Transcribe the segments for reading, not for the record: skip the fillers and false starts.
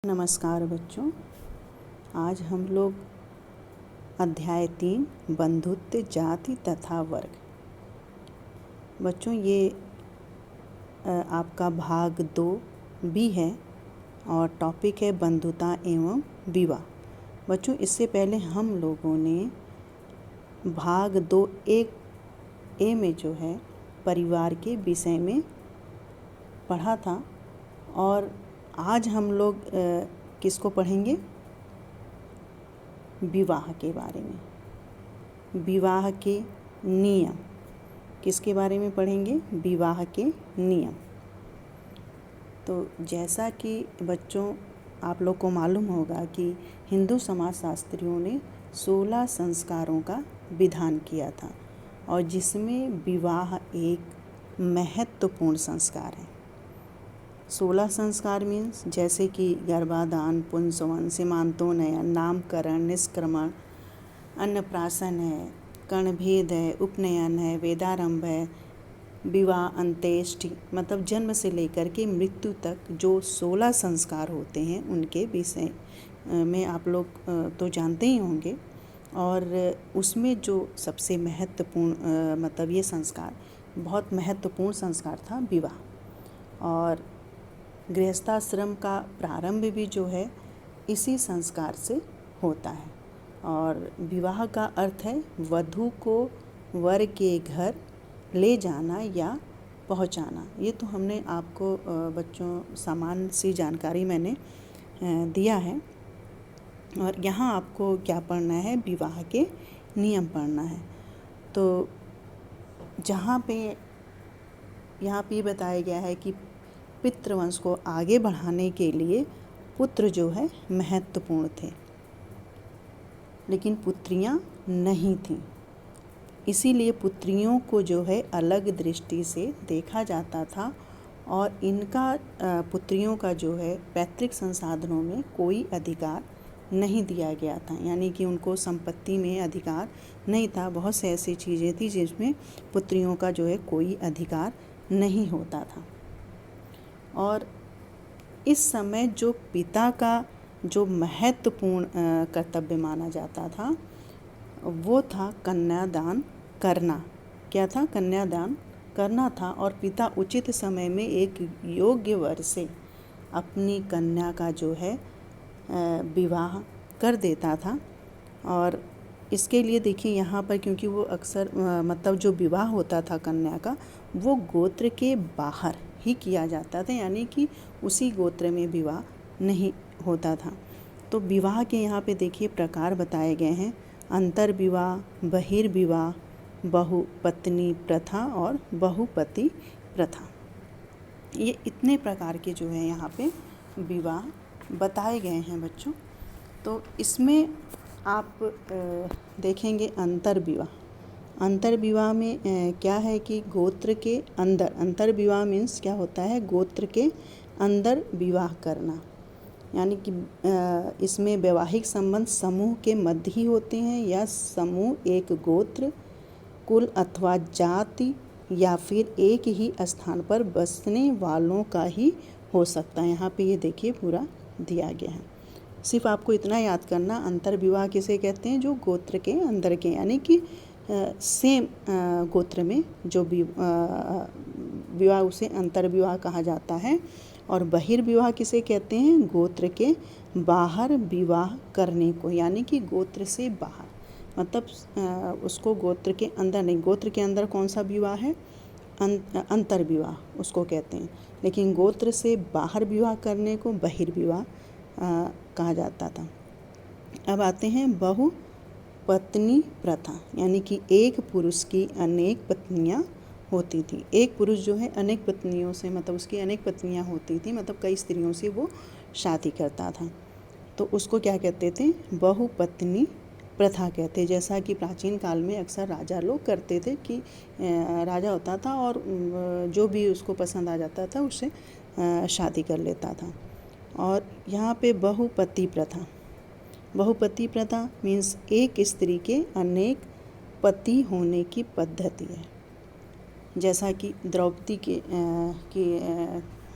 नमस्कार बच्चों, आज हम लोग अध्याय 3 बंधुत्व जाति तथा वर्ग। बच्चों ये आपका भाग 2 भी है और टॉपिक है बंधुता एवं विवाह। बच्चों इससे पहले हम लोगों ने भाग 2 ए में जो है परिवार के विषय में पढ़ा था और आज हम लोग किसको पढ़ेंगे? विवाह के बारे में। विवाह के नियम किसके बारे में पढ़ेंगे? विवाह के नियम। तो जैसा कि बच्चों आप लोग को मालूम होगा कि हिंदू समाजशास्त्रियों ने 16 संस्कारों का विधान किया था और जिसमें विवाह एक महत्वपूर्ण संस्कार है। 16 संस्कार मीन्स जैसे कि गर्भाधान, पुंसवन, सीमांतोन्नयन, नामकरण, निष्क्रमण, अन्नप्राशन है, कर्णभेद है, उपनयन है, वेदारंभ है, विवाह, अंत्येष्टि, मतलब जन्म से लेकर के मृत्यु तक जो 16 संस्कार होते हैं उनके विषय में आप लोग तो जानते ही होंगे। और उसमें जो सबसे महत्वपूर्ण मतलब ये संस्कार बहुत महत्वपूर्ण संस्कार था विवाह। और गृहस्थाश्रम का प्रारंभ भी जो है इसी संस्कार से होता है। और विवाह का अर्थ है वधू को वर के घर ले जाना या पहुंचाना। ये तो हमने आपको बच्चों सामान्य सी जानकारी मैंने दिया है। और यहाँ आपको क्या पढ़ना है? विवाह के नियम पढ़ना है। तो यहाँ पे बताया गया है कि पितृवंश को आगे बढ़ाने के लिए पुत्र जो है महत्वपूर्ण थे, लेकिन पुत्रियां नहीं थीं। इसीलिए पुत्रियों को जो है अलग दृष्टि से देखा जाता था और इनका पुत्रियों का जो है पैतृक संसाधनों में कोई अधिकार नहीं दिया गया था, यानी कि उनको संपत्ति में अधिकार नहीं था। बहुत से ऐसी चीज़ें थी जिसमें पुत्रियों का जो है कोई अधिकार नहीं होता था। और इस समय जो पिता का जो महत्वपूर्ण कर्तव्य माना जाता था वो था कन्यादान करना। क्या था? कन्यादान करना था। और पिता उचित समय में एक योग्य वर से अपनी कन्या का जो है विवाह कर देता था। और इसके लिए देखिए यहाँ पर, क्योंकि वो अक्सर मतलब जो विवाह होता था कन्या का वो गोत्र के बाहर ही किया जाता था, यानी कि उसी गोत्र में विवाह नहीं होता था। तो विवाह के यहाँ पे देखिए प्रकार बताए गए हैं: अंतर्विवाह, बहिर्विवाह, बहुपत्नी प्रथा और बहुपति प्रथा। ये इतने प्रकार के जो है यहाँ पे विवाह बताए गए हैं बच्चों। तो इसमें आप देखेंगे अंतर्विवाह। अंतर्विवाह में क्या है कि गोत्र के अंदर, अंतर्विवाह मीन्स क्या होता है? गोत्र के अंदर विवाह करना, यानी कि इसमें वैवाहिक संबंध समूह के मध्य ही होते हैं या समूह एक गोत्र, कुल अथवा जाति या फिर एक ही स्थान पर बसने वालों का ही हो सकता है। यहाँ पे ये देखिए पूरा दिया गया है। सिर्फ आपको इतना याद करना, अंतर्विवाह किसे कहते हैं? जो गोत्र के अंदर के, यानी कि सेम गोत्र में जो विवाह उसे अंतर्विवाह कहा जाता है। और बहिर्विवाह किसे कहते हैं? गोत्र के बाहर विवाह करने को, यानी कि गोत्र से बाहर, मतलब उसको गोत्र के अंदर नहीं। गोत्र के अंदर कौन सा विवाह है? अंतर्विवाह उसको कहते हैं, लेकिन गोत्र से बाहर विवाह करने को बहिर्विवाह कहा जाता था। अब आते हैं बहुपत्नी प्रथा, यानी कि एक पुरुष की अनेक पत्नियां होती थी। एक पुरुष जो है अनेक पत्नियों से, मतलब उसकी अनेक पत्नियां होती थी, मतलब कई स्त्रियों से वो शादी करता था। तो उसको क्या कहते थे? बहुपत्नी प्रथा कहते। जैसा कि प्राचीन काल में अक्सर राजा लोग करते थे कि राजा होता था और जो भी उसको पसंद आ जाता था उससे शादी कर लेता था। और यहाँ पे बहुपति प्रथा, बहुपति प्रथा मीन्स एक स्त्री के अनेक पति होने की पद्धति है। जैसा कि द्रौपदी के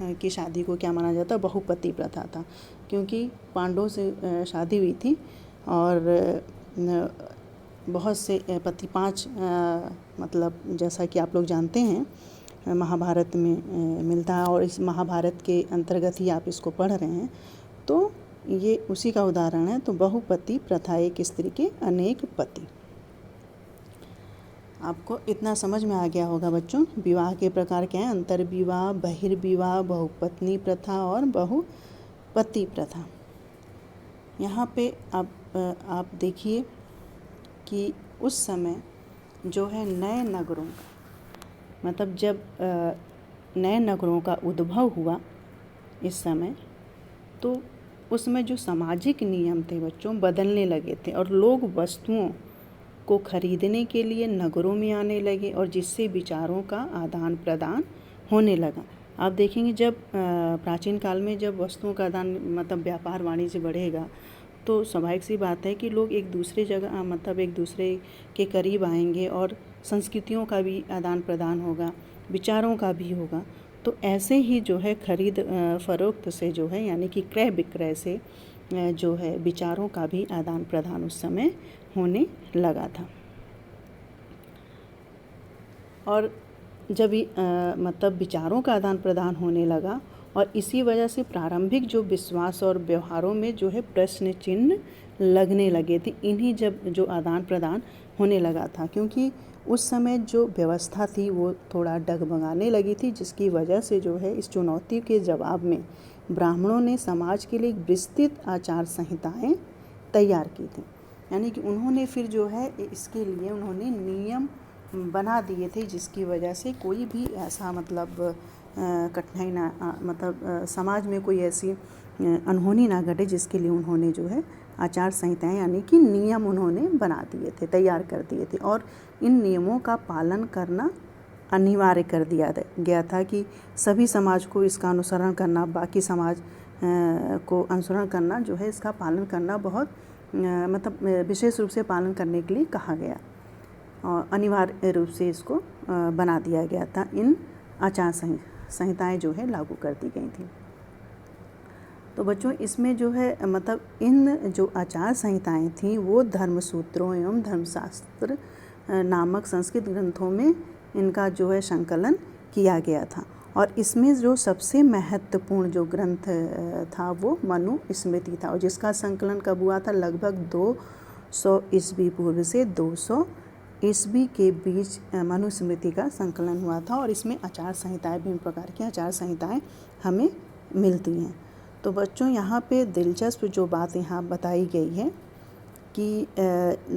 की शादी को क्या माना जाता, बहुपति प्रथा था, क्योंकि पांडवों से शादी हुई थी और बहुत से पति, 5 मतलब जैसा कि आप लोग जानते हैं महाभारत में मिलता है, और इस महाभारत के अंतर्गत ही आप इसको पढ़ रहे हैं, तो ये उसी का उदाहरण है। तो बहुपति प्रथा, एक स्त्री के अनेक पति। आपको इतना समझ में आ गया होगा बच्चों, विवाह के प्रकार क्या हैं, अंतर्विवाह, बहिर्विवाह, बहुपत्नी प्रथा और बहुपति प्रथा। यहाँ पे आप देखिए कि उस समय जो है नए नगरों का, मतलब जब नए नगरों का उद्भव हुआ इस समय, तो उसमें जो सामाजिक नियम थे बच्चों बदलने लगे थे, और लोग वस्तुओं को खरीदने के लिए नगरों में आने लगे, और जिससे विचारों का आदान प्रदान होने लगा। आप देखेंगे जब प्राचीन काल में जब वस्तुओं का आदान मतलब व्यापार वाणिज्य बढ़ेगा, तो स्वाभाविक सी बात है कि लोग एक दूसरे जगह मतलब एक दूसरे के करीब आएंगे, और संस्कृतियों का भी आदान प्रदान होगा, विचारों का भी होगा। तो ऐसे ही जो है खरीद फरोख्त से जो है, यानी कि क्रय विक्रय से जो है विचारों का भी आदान प्रदान उस समय होने लगा था। और जब मतलब विचारों का आदान प्रदान होने लगा, और इसी वजह से प्रारंभिक जो विश्वास और व्यवहारों में जो है प्रश्न चिन्ह लगने लगे थे, इन्हीं जब जो आदान प्रदान होने लगा था, क्योंकि उस समय जो व्यवस्था थी वो थोड़ा डगमगाने लगी थी, जिसकी वजह से जो है इस चुनौती के जवाब में ब्राह्मणों ने समाज के लिए विस्तृत आचार संहिताएं तैयार की थी। यानी कि उन्होंने फिर जो है इसके लिए उन्होंने नियम बना दिए थे, जिसकी वजह से कोई भी ऐसा मतलब कठिनाई ना मतलब समाज में कोई ऐसी अनहोनी ना घटे, जिसके लिए उन्होंने जो है आचार संहिताएं यानी कि नियम उन्होंने बना दिए थे, तैयार कर दिए थे, और इन नियमों का पालन करना अनिवार्य कर दिया गया था कि सभी समाज को इसका अनुसरण करना, बाकी समाज को अनुसरण करना जो है, इसका पालन करना बहुत मतलब विशेष रूप से पालन करने के लिए कहा गया, और अनिवार्य रूप से इसको बना दिया गया था। इन आचार संहिताएं जो है लागू कर दी गई थी। तो बच्चों इसमें जो है मतलब इन जो आचार संहिताएं थी वो धर्मसूत्रों एवं धर्मशास्त्र नामक संस्कृत ग्रंथों में इनका जो है संकलन किया गया था, और इसमें जो सबसे महत्वपूर्ण जो ग्रंथ था वो मनुस्मृति था, और जिसका संकलन कब हुआ था, लगभग 200 ईस्वी पूर्व से 200 ईस्वी के बीच मनुस्मृति का संकलन हुआ था, और इसमें आचार संहिताएं, विभिन्न प्रकार की आचार संहिताएं हमें मिलती हैं। तो बच्चों यहाँ पे दिलचस्प जो बात यहाँ बताई गई है कि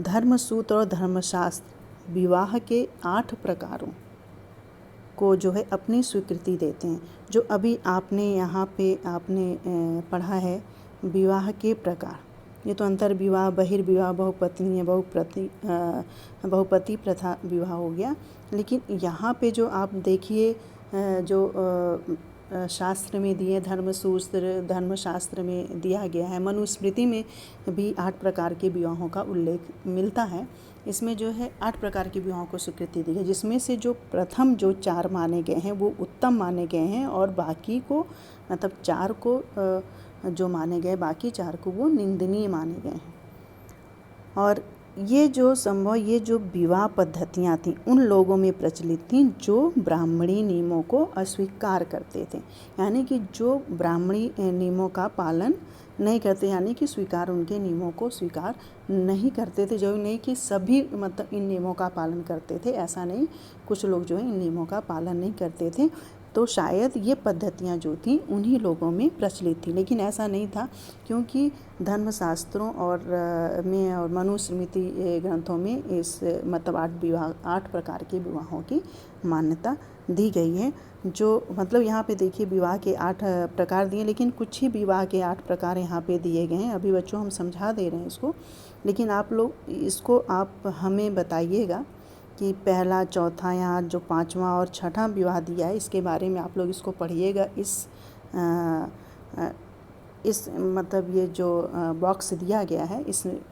धर्मसूत्र और धर्मशास्त्र विवाह के 8 प्रकारों को जो है अपनी स्वीकृति देते हैं। जो अभी आपने यहाँ पे आपने पढ़ा है विवाह के प्रकार, ये तो अंतर्विवाह, बहिर्विवाह, बहुपत्नी, बहुपति प्रथा विवाह हो गया। लेकिन यहाँ पे जो आप देखिए जो शास्त्र में दिए, धर्मशास्त्र में दिया गया है, मनुस्मृति में भी 8 प्रकार के विवाहों का उल्लेख मिलता है। इसमें जो है 8 प्रकार के विवाहों को स्वीकृति दी गई, जिसमें से जो प्रथम जो 4 माने गए हैं वो उत्तम माने गए हैं, और बाकी को मतलब 4 को जो माने गए, बाकी 4 को वो निंदनीय माने गए हैं। और ये जो विवाह पद्धतियाँ थीं उन लोगों में प्रचलित थीं जो ब्राह्मणी नियमों को अस्वीकार करते थे, यानी कि जो ब्राह्मणी नियमों का पालन नहीं करते, यानी कि उनके नियमों को स्वीकार नहीं करते थे। जो नहीं कि सभी मतलब इन नियमों का पालन करते थे, ऐसा नहीं, कुछ लोग जो है इन नियमों का पालन नहीं करते थे। तो शायद ये पद्धतियाँ जो थीं उन्हीं लोगों में प्रचलित थी, लेकिन ऐसा नहीं था, क्योंकि धर्मशास्त्रों और मनुस्मृति ग्रंथों में इस मतलब 8 प्रकार के विवाहों की मान्यता दी गई है। जो मतलब यहाँ पे देखिए विवाह के 8 प्रकार दिए, लेकिन कुछ ही विवाह के 8 प्रकार यहाँ पे दिए गए हैं। अभी बच्चों हम समझा दे रहे हैं इसको, लेकिन आप लोग इसको आप हमें बताइएगा कि पहला, चौथा, यहाँ जो 5वां और 6वां विवाह दिया है, इसके बारे में आप लोग इसको पढ़िएगा। इस मतलब ये जो बॉक्स दिया गया है,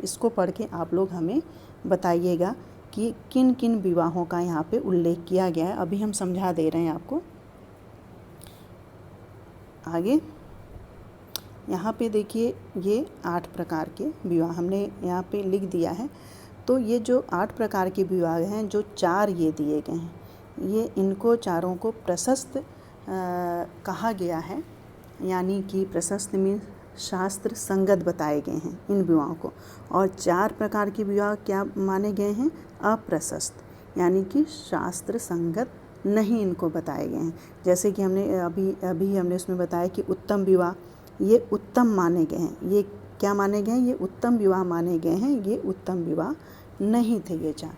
इसको पढ़ के आप लोग हमें बताइएगा कि किन किन विवाहों का यहाँ पे उल्लेख किया गया है। अभी हम समझा दे रहे हैं आपको। आगे यहाँ पे देखिए ये 8 प्रकार के विवाह हमने यहाँ पे लिख दिया है। तो ये जो 8 प्रकार के विवाह हैं, जो 4 ये दिए गए हैं, ये इनको चारों को प्रशस्त कहा गया है, यानी कि प्रशस्त में शास्त्र संगत बताए गए हैं इन विवाहों को। और 4 प्रकार के विवाह क्या माने गए हैं? अप्रशस्त, यानी कि शास्त्र संगत नहीं इनको बताए गए हैं। जैसे कि हमने अभी हमने उसमें बताया कि उत्तम विवाह, ये उत्तम माने गए हैं। ये क्या माने गए हैं? ये उत्तम विवाह माने गए हैं। ये उत्तम विवाह नहीं थे ये 4।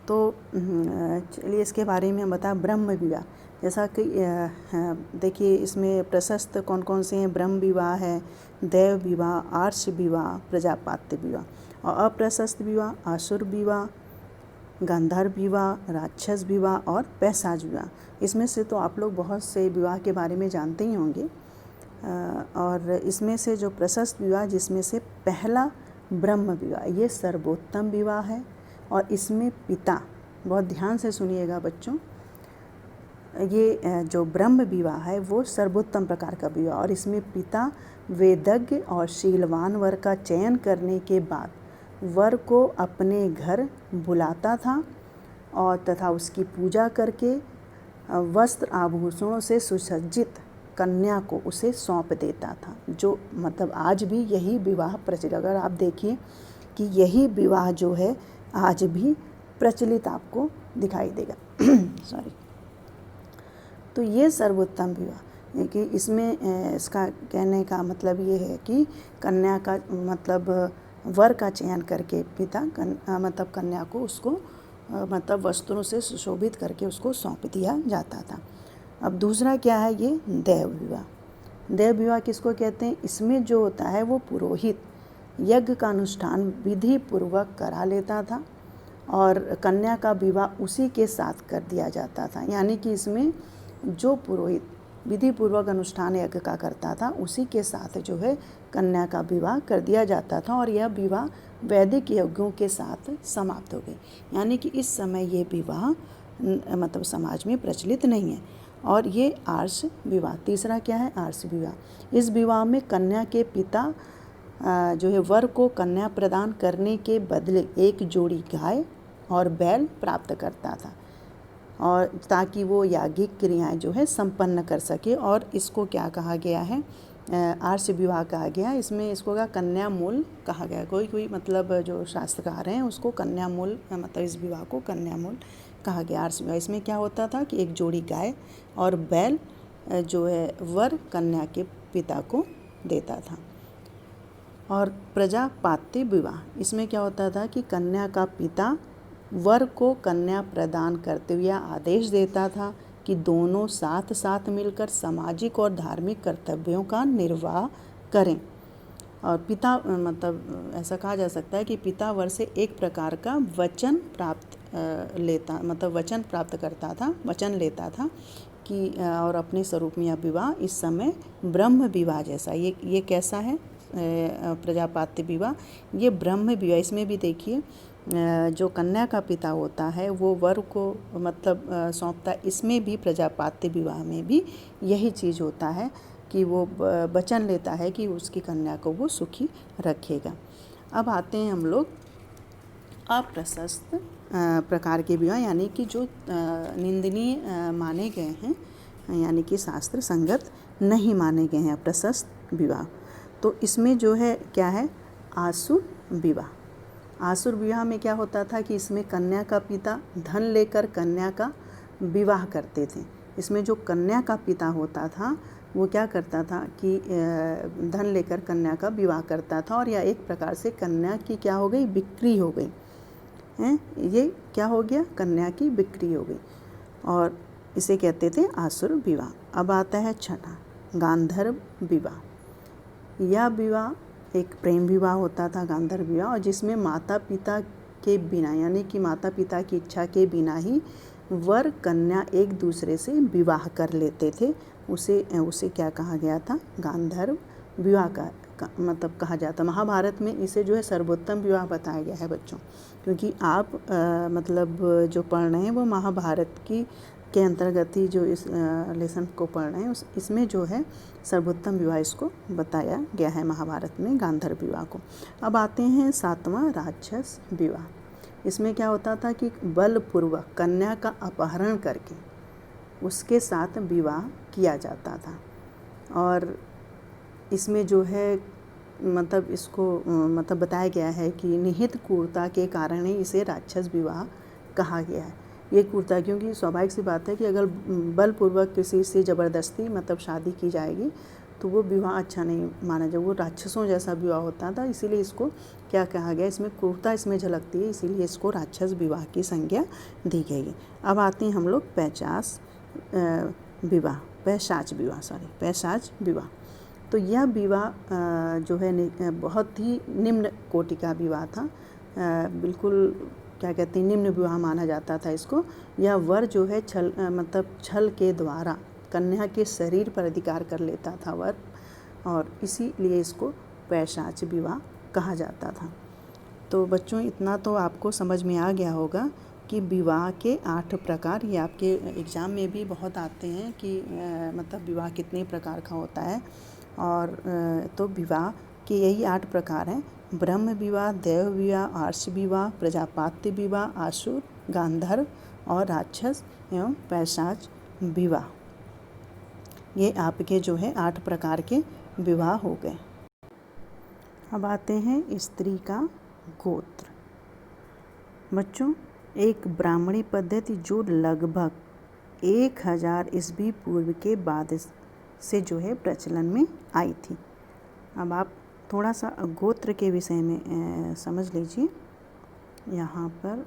तो चलिए इसके बारे में हम बताएं। ब्रह्म विवाह, जैसा कि देखिए इसमें प्रशस्त कौन कौन से हैं? ब्रह्म विवाह है, देव विवाह, आर्ष विवाह, प्रजापात्य विवाह। और अप्रशस्त विवाह आसुर विवाह, गांधार विवाह, राक्षस विवाह और पैशाच विवाह। इसमें से तो आप लोग बहुत से विवाह के बारे में जानते ही होंगे। और इसमें से जो प्रशस्त विवाह, जिसमें से पहला ब्रह्म विवाह, ये सर्वोत्तम विवाह है। और इसमें पिता, बहुत ध्यान से सुनिएगा बच्चों, ये जो ब्रह्म विवाह है वो सर्वोत्तम प्रकार का विवाह, और इसमें पिता वेदज्ञ और शीलवान वर का चयन करने के बाद वर को अपने घर बुलाता था और तथा उसकी पूजा करके वस्त्र आभूषणों से सुसज्जित कन्या को उसे सौंप देता था। जो मतलब आज भी यही विवाह प्रचलित, अगर आप देखिए कि यही विवाह जो है आज भी प्रचलित आपको दिखाई देगा। सॉरी। तो ये सर्वोत्तम विवाह, कि इसमें इसका कहने का मतलब ये है कि कन्या का मतलब वर का चयन करके पिता मतलब कन्या को उसको मतलब वस्त्रों से सुशोभित करके उसको सौंप दिया जाता था। अब दूसरा क्या है? ये देव विवाह। देव विवाह किसको कहते हैं? इसमें जो होता है वो पुरोहित यज्ञ का अनुष्ठान विधि पूर्वक करा लेता था और कन्या का विवाह उसी के साथ कर दिया जाता था। यानी कि इसमें जो पुरोहित विधि पूर्वक अनुष्ठान यज्ञ का करता था उसी के साथ जो है कन्या का विवाह कर दिया जाता था, और यह विवाह वैदिक यज्ञों के साथ समाप्त हो गई। यानी कि इस समय ये विवाह मतलब समाज में प्रचलित नहीं है। और ये आर्ष विवाह, तीसरा क्या है? आर्ष विवाह। इस विवाह में कन्या के पिता जो है वर को कन्या प्रदान करने के बदले एक जोड़ी गाय और बैल प्राप्त करता था, और ताकि वो याज्ञिक क्रियाएं जो है संपन्न कर सके। और इसको क्या कहा गया है? आर्ष विवाह कहा गया। इसमें इसको का कन्या मूल कहा गया। कोई मतलब जो शास्त्रकार हैं उसको कन्या मूल मतलब इस विवाह को कन्या मूल कहा गया, आर्ष विवाह। इसमें क्या होता था कि एक जोड़ी गाय और बैल जो है वर कन्या के पिता को देता था। और प्रजापात्य विवाह, इसमें क्या होता था कि कन्या का पिता वर को कन्या प्रदान करते हुए आदेश देता था कि दोनों साथ साथ मिलकर सामाजिक और धार्मिक कर्तव्यों का निर्वाह करें। और पिता मतलब ऐसा कहा जा सकता है कि पिता वर से एक प्रकार का वचन प्राप्त करता था, वचन लेता था कि और अपने स्वरूप में यह विवाह इस समय ब्रह्म विवाह जैसा, ये कैसा है? प्रजापात्य विवाह, ये ब्रह्म विवाह। इसमें भी देखिए जो कन्या का पिता होता है वो वर को मतलब सौंपता है। इसमें भी प्रजापात्य विवाह में भी यही चीज़ होता है कि वो वचन लेता है कि उसकी कन्या को वो सुखी रखेगा। अब आते हैं हम लोग अप्रशस्त प्रकार के विवाह, यानी कि जो निंदनीय माने गए हैं, यानी कि शास्त्र संगत नहीं माने गए हैं, अप्रशस्त विवाह। तो इसमें जो है क्या है? आसुर विवाह। आसुर विवाह में क्या होता था कि इसमें कन्या का पिता धन लेकर कन्या का विवाह करते थे। इसमें जो कन्या का पिता होता था वो क्या करता था कि धन लेकर कन्या का विवाह करता था, और यह एक प्रकार से कन्या की क्या हो गई? बिक्री हो गई है। ये क्या हो गया? कन्या की बिक्री हो गई, और इसे कहते थे आसुर विवाह। अब आता है छठा, गांधर्व विवाह। यह विवाह एक प्रेम विवाह होता था, गांधर्व विवाह, और जिसमें माता पिता के बिना, यानी कि माता पिता की इच्छा के बिना ही वर कन्या एक दूसरे से विवाह कर लेते थे। उसे क्या कहा गया था? गांधर्व विवाह का मतलब कहा जाता। महाभारत में इसे जो है सर्वोत्तम विवाह बताया गया है बच्चों, क्योंकि आप मतलब जो पढ़ रहे हैं वो महाभारत की के अंतर्गत ही जो इस लेसन को पढ़ रहे हैं इसमें जो है सर्वोत्तम विवाह इसको बताया गया है महाभारत में, गांधर्व विवाह को। अब आते हैं 7वां राक्षस विवाह। इसमें क्या होता था कि बलपूर्वक कन्या का अपहरण करके उसके साथ विवाह किया जाता था, और इसमें जो है मतलब इसको मतलब बताया गया है कि निहित क्रूरता के कारण ही इसे राक्षस विवाह कहा गया है। ये क्रूरता क्योंकि स्वाभाविक सी बात है कि अगर बलपूर्वक किसी से ज़बरदस्ती मतलब शादी की जाएगी तो वो विवाह अच्छा नहीं माना जाए, वो राक्षसों जैसा विवाह होता था। इसीलिए इसको क्या कहा गया, इसमें क्रूरता इसमें झलकती है, इसीलिए इसको राक्षस विवाह की संज्ञा दी गई है। अब आते हैं हम लोग पैशाच विवाह। तो यह विवाह जो है बहुत ही निम्न कोटि का विवाह था, बिल्कुल क्या कहते हैं निम्न विवाह माना जाता था इसको। यह वर जो है छल के द्वारा कन्या के शरीर पर अधिकार कर लेता था वर, और इसीलिए इसको पैशाच विवाह कहा जाता था। तो बच्चों इतना तो आपको समझ में आ गया होगा कि विवाह के 8 प्रकार, ये आपके एग्ज़ाम में भी बहुत आते हैं कि मतलब विवाह कितने प्रकार का होता है। और तो विवाह के यही 8 प्रकार हैं: ब्रह्म विवाह, देव विवाह, आर्ष विवाह, प्रजापात्य विवाह, आसुर, गांधर्व और राक्षस एवं पैशाच विवाह। ये आपके जो है 8 प्रकार के विवाह हो गए। अब आते हैं स्त्री का गोत्र। बच्चों एक ब्राह्मणी पद्धति जो लगभग 1000 ईस्वी पूर्व के बाद से जो है प्रचलन में आई थी। अब आप थोड़ा सा गोत्र के विषय में समझ लीजिए यहाँ पर।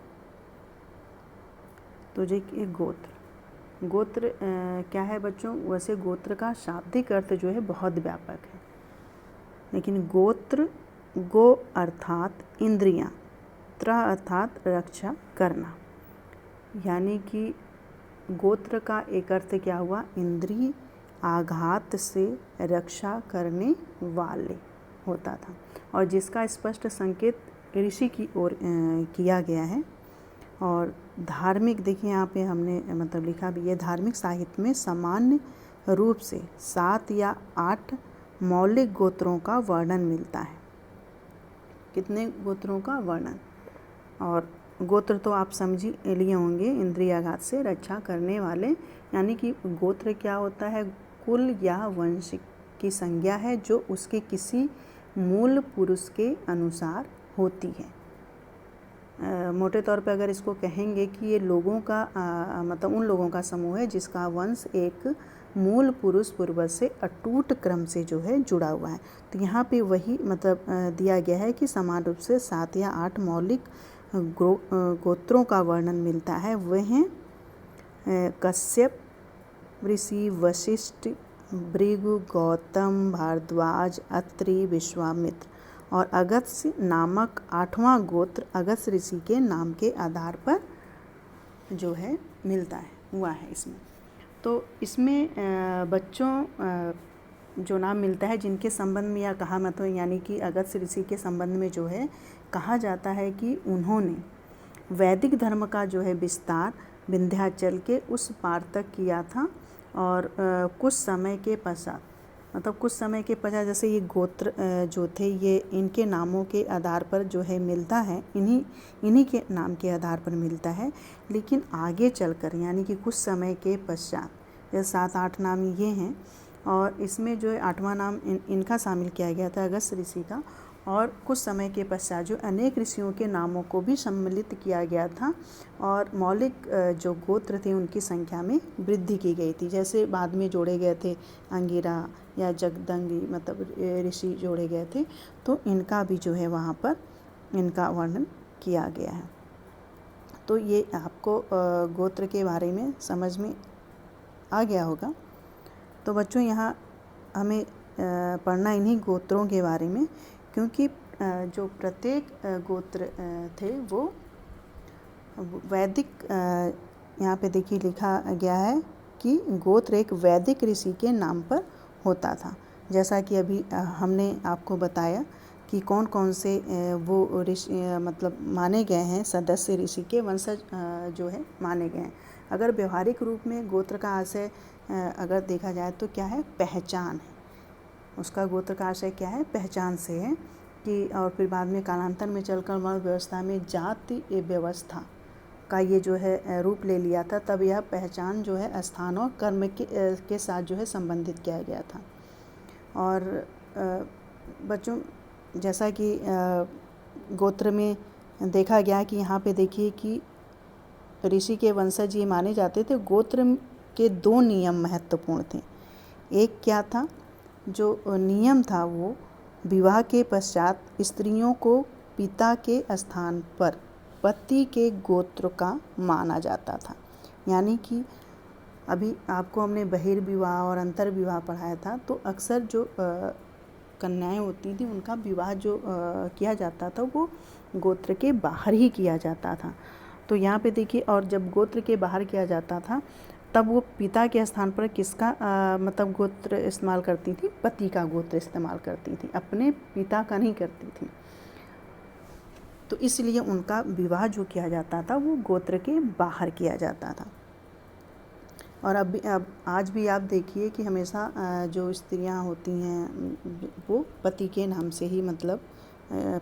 तो जो गोत्र क्या है बच्चों, वैसे गोत्र का शाब्दिक अर्थ जो है बहुत व्यापक है, लेकिन गोत्र गो अर्थात इंद्रियां, त्र अर्थात रक्षा करना, यानी कि गोत्र का एक अर्थ क्या हुआ, इंद्रिय आघात से रक्षा करने वाले होता था, और जिसका स्पष्ट संकेत ऋषि की ओर किया गया है। और धार्मिक, देखिए यहाँ पे हमने मतलब लिखा भी है, धार्मिक साहित्य में सामान्य रूप से 7 या 8 मौलिक गोत्रों का वर्णन मिलता है। कितने गोत्रों का वर्णन? और गोत्र तो आप समझ ही लिए होंगे, इंद्रियाघात से रक्षा करने वाले, यानी कि गोत्र क्या होता है, कुल या वंश की संज्ञा है जो उसके किसी मूल पुरुष के अनुसार होती है। मोटे तौर पे अगर इसको कहेंगे कि ये लोगों का मतलब उन लोगों का समूह है जिसका वंश एक मूल पुरुष पूर्वज से अटूट क्रम से जो है जुड़ा हुआ है। तो यहाँ पे वही मतलब दिया गया है कि समान रूप से 7 या 8 मौलिक गोत्रों का वर्णन मिलता है। वह हैं कश्यप, ऋषि, वशिष्ठ, भृगु, गौतम, भारद्वाज, अत्रि, विश्वामित्र, और अगस्त्य नामक 8वां गोत्र अगस्त्य ऋषि के नाम के आधार पर जो है मिलता है हुआ है इसमें। तो इसमें बच्चों जो नाम मिलता है जिनके संबंध में या कहा मत हो, यानी कि अगस्त्य ऋषि के संबंध में जो है कहा जाता है कि उन्होंने वैदिक धर्म का जो है विस्तार विंध्याचल के उस पार तक किया था, और कुछ समय के पश्चात जैसे ये गोत्र जो थे ये इनके नामों के आधार पर जो है मिलता है, इन्हीं के नाम के आधार पर मिलता है। लेकिन आगे चलकर यानी कि कुछ समय के पश्चात ये 7-8 नाम ये हैं, और इसमें जो है 8वां नाम इनका शामिल किया गया था अगस्त्य ऋषि का, और कुछ समय के पश्चात जो अनेक ऋषियों के नामों को भी सम्मिलित किया गया था, और मौलिक जो गोत्र थे उनकी संख्या में वृद्धि की गई थी। जैसे बाद में जोड़े गए थे अंगिरा या जगदंगी, मतलब ऋषि जोड़े गए थे, तो इनका भी जो है वहाँ पर इनका वर्णन किया गया है। तो ये आपको गोत्र के बारे में समझ में आ गया होगा। तो बच्चों यहाँ हमें पढ़ना इन्हीं गोत्रों के बारे में, क्योंकि जो प्रत्येक गोत्र थे वो वैदिक, यहाँ पे देखिए लिखा गया है कि गोत्र एक वैदिक ऋषि के नाम पर होता था। जैसा कि अभी हमने आपको बताया कि कौन कौन से वो ऋषि मतलब माने गए हैं, सदस्य ऋषि के वंशज जो है माने गए हैं। अगर व्यवहारिक रूप में गोत्र का आशय अगर देखा जाए तो क्या है, पहचान है। उसका गोत्र का आशय क्या है, पहचान से है कि, और फिर बाद में कालांतर में चलकर वर्ण व्यवस्था में जाति व्यवस्था का ये जो है रूप ले लिया था। तब यह पहचान जो है स्थान और कर्म के साथ जो है संबंधित किया गया था। और बच्चों जैसा कि गोत्र में देखा गया कि यहाँ पे देखिए कि ऋषि के वंशज ये माने जाते थे। गोत्र के 2 नियम महत्वपूर्ण थे। एक क्या था, जो नियम था वो विवाह के पश्चात स्त्रियों को पिता के स्थान पर पति के गोत्र का माना जाता था। यानी कि अभी आपको हमने बहिर्विवाह और अंतर्विवाह पढ़ाया था, तो अक्सर जो कन्याएं होती थी उनका विवाह जो किया जाता था वो गोत्र के बाहर ही किया जाता था। तो यहाँ पे देखिए, और जब गोत्र के बाहर किया जाता था तब वो पिता के स्थान पर किसका मतलब गोत्र इस्तेमाल करती थी, पति का गोत्र इस्तेमाल करती थी, अपने पिता का नहीं करती थी। तो इसलिए उनका विवाह जो किया जाता था वो गोत्र के बाहर किया जाता था। और अब आज भी आप देखिए कि हमेशा जो स्त्रियां होती हैं वो पति के नाम से ही, मतलब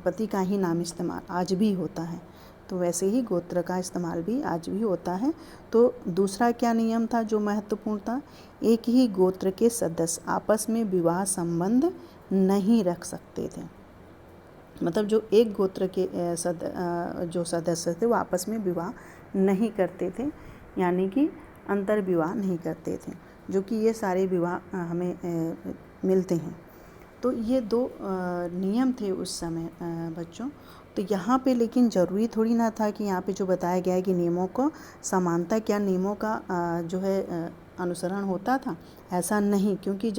पति का ही नाम इस्तेमाल आज भी होता है। तो वैसे ही गोत्र का इस्तेमाल भी आज भी होता है। तो दूसरा क्या नियम था जो महत्वपूर्ण था, एक ही गोत्र के सदस्य आपस में विवाह संबंध नहीं रख सकते थे। मतलब जो एक गोत्र के जो सदस्य थे वो आपस में विवाह नहीं करते थे, यानी कि अंतर विवाह नहीं करते थे, जो कि ये सारे विवाह हमें मिलते हैं। तो ये 2 नियम थे उस समय बच्चों। तो यहाँ पे लेकिन ज़रूरी थोड़ी ना था कि यहाँ पे जो बताया गया है कि नियमों को समानता, क्या नियमों का जो है अनुसरण होता था, ऐसा नहीं। क्योंकि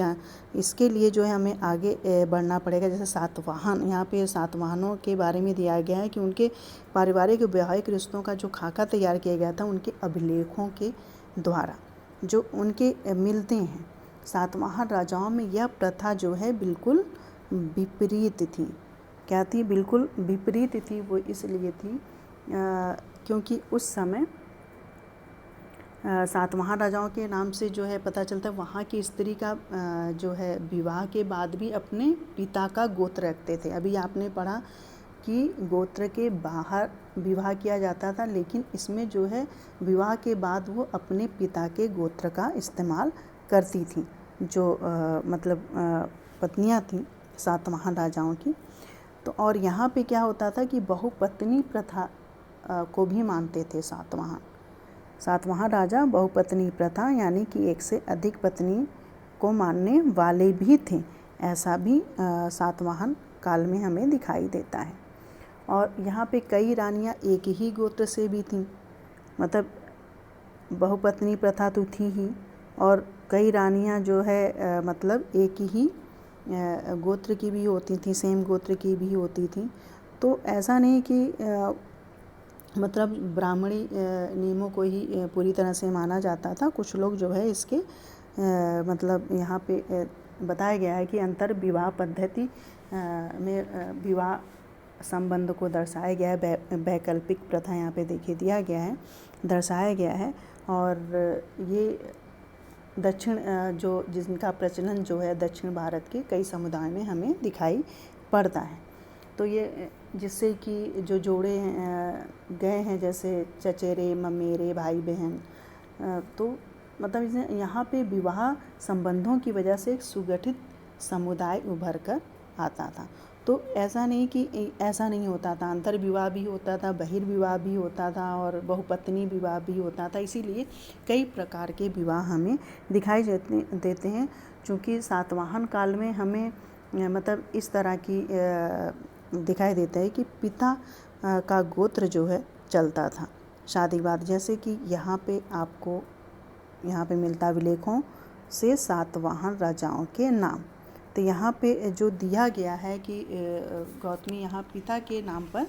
इसके लिए जो है हमें आगे बढ़ना पड़ेगा। जैसे सातवाहन, यहाँ पे सातवाहनों के बारे में दिया गया है कि उनके पारिवारिक वैवाहिक रिश्तों का जो खाका तैयार किया गया था उनके अभिलेखों के द्वारा जो उनके मिलते हैं। सातवाहन राजाओं में यह प्रथा जो है बिल्कुल विपरीत थी। क्या थी, बिल्कुल विपरीत थी। वो इसलिए थी क्योंकि उस समय सातवाहन राजाओं के नाम से जो है पता चलता है वहाँ की स्त्री का जो है विवाह के बाद भी अपने पिता का गोत्र रखते थे। अभी आपने पढ़ा कि गोत्र के बाहर विवाह किया जाता था, लेकिन इसमें जो है विवाह के बाद वो अपने पिता के गोत्र का इस्तेमाल करती थी, जो मतलब पत्नियां थीं सातवाहन राजाओं की। तो और यहाँ पे क्या होता था कि बहुपत्नी प्रथा को भी मानते थे सातवाहन राजा। बहुपत्नी प्रथा यानी कि एक से अधिक पत्नी को मानने वाले भी थे, ऐसा भी सातवाहन काल में हमें दिखाई देता है। और यहाँ पे कई रानियाँ एक ही गोत्र से भी थीं, मतलब बहुपत्नी प्रथा तो थी ही, और कई रानियाँ जो है मतलब एक ही गोत्र की भी होती थी, सेम गोत्र की भी होती थी। तो ऐसा नहीं कि मतलब ब्राह्मणी नियमों को ही पूरी तरह से माना जाता था। कुछ लोग जो है इसके मतलब यहाँ पे बताया गया है कि अंतर विवाह पद्धति में विवाह संबंध को दर्शाया गया है। वैकल्पिक प्रथा यहाँ पे देखिए दिया गया है, दर्शाया गया है। और ये दक्षिण जो जिनका प्रचलन जो है दक्षिण भारत के कई समुदाय में हमें दिखाई पड़ता है। तो ये जिससे कि जो जोड़े गए हैं जैसे चचेरे ममेरे भाई बहन, तो मतलब यहाँ पे विवाह संबंधों की वजह से एक सुगठित समुदाय उभर कर आता था। तो ऐसा नहीं होता था, अंतर विवाह भी होता था, बहिर्विवाह भी होता था और बहुपत्नी विवाह भी होता था। इसीलिए कई प्रकार के विवाह हमें दिखाई देते हैं। चूँकि सातवाहन काल में हमें मतलब इस तरह की दिखाई देता है कि पिता का गोत्र जो है चलता था शादी के बाद। जैसे कि यहाँ पे मिलता विलेखों से सातवाहन राजाओं के नाम। तो यहाँ पे जो दिया गया है कि गौतमी यहाँ पिता के नाम पर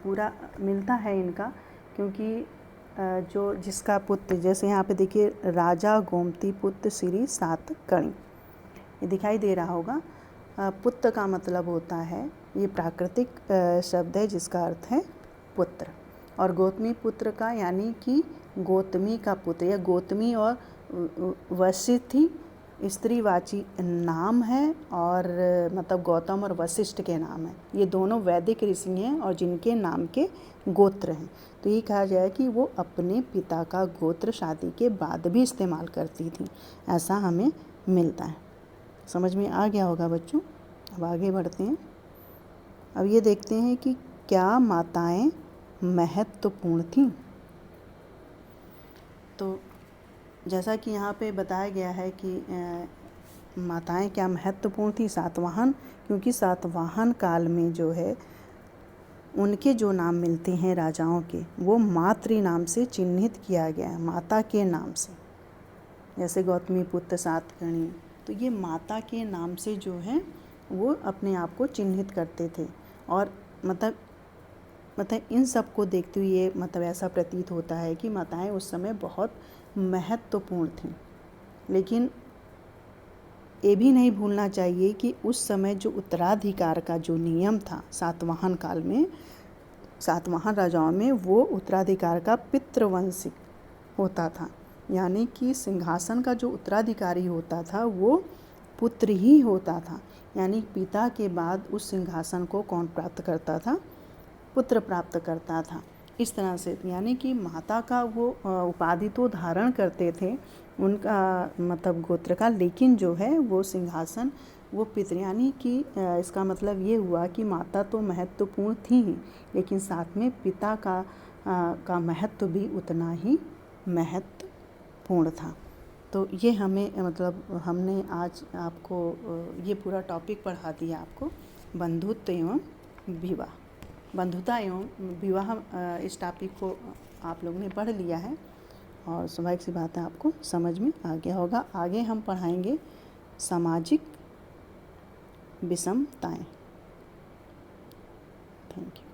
पूरा मिलता है इनका, क्योंकि जो जिसका पुत्र, जैसे यहाँ पे देखिए राजा गोमती पुत्र श्री सातकर्णी, ये दिखाई दे रहा होगा। पुत्र का मतलब होता है, ये प्राकृतिक शब्द है जिसका अर्थ है पुत्र, और गौतमी पुत्र का यानी कि गौतमी का पुत्र, या गौतमी और वशिष्ठ स्त्रीवाची नाम है, और मतलब गौतम और वशिष्ठ के नाम है। ये दोनों वैदिक ऋषि हैं और जिनके नाम के गोत्र हैं। तो ये कहा जाए कि वो अपने पिता का गोत्र शादी के बाद भी इस्तेमाल करती थी, ऐसा हमें मिलता है। समझ में आ गया होगा बच्चों। अब आगे बढ़ते हैं। अब ये देखते हैं कि क्या माताएं महत्वपूर्ण थीं। तो जैसा कि यहाँ पे बताया गया है कि माताएं क्या महत्वपूर्ण थी सातवाहन, क्योंकि सातवाहन काल में जो है उनके जो नाम मिलते हैं राजाओं के, वो मातृ नाम से चिन्हित किया गया है, माता के नाम से। जैसे गौतमी पुत्र सातकर्णी, तो ये माता के नाम से जो है वो अपने आप को चिन्हित करते थे। और मतलब इन सब को देखते हुए मतलब ऐसा प्रतीत होता है कि माताएं उस समय बहुत महत्वपूर्ण थीं। लेकिन ये भी नहीं भूलना चाहिए कि उस समय जो उत्तराधिकार का जो नियम था सातवाहन काल में, सातवाहन राजाओं में, वो उत्तराधिकार का पितृवंशिक होता था। यानी कि सिंहासन का जो उत्तराधिकारी होता था वो पुत्र ही होता था। यानी पिता के बाद उस सिंहासन को कौन प्राप्त करता था? पुत्र प्राप्त करता था। इस तरह से यानी कि माता का वो उपाधि तो धारण करते थे उनका मतलब गोत्र का, लेकिन जो है वो सिंहासन वो पितृ, यानी कि इसका मतलब ये हुआ कि माता तो महत्वपूर्ण थी ही, लेकिन साथ में पिता का महत्व भी उतना ही महत्वपूर्ण था। तो ये हमें मतलब हमने आज आपको ये पूरा टॉपिक पढ़ा दिया आपको, बंधुत्व एवं विवाह, बंधुता एवं विवाह। इस टॉपिक को आप लोगों ने पढ़ लिया है और स्वाभाविक सी बात है आपको समझ में आ गया होगा। आगे हम पढ़ाएंगे सामाजिक विषमताएं। Thank you.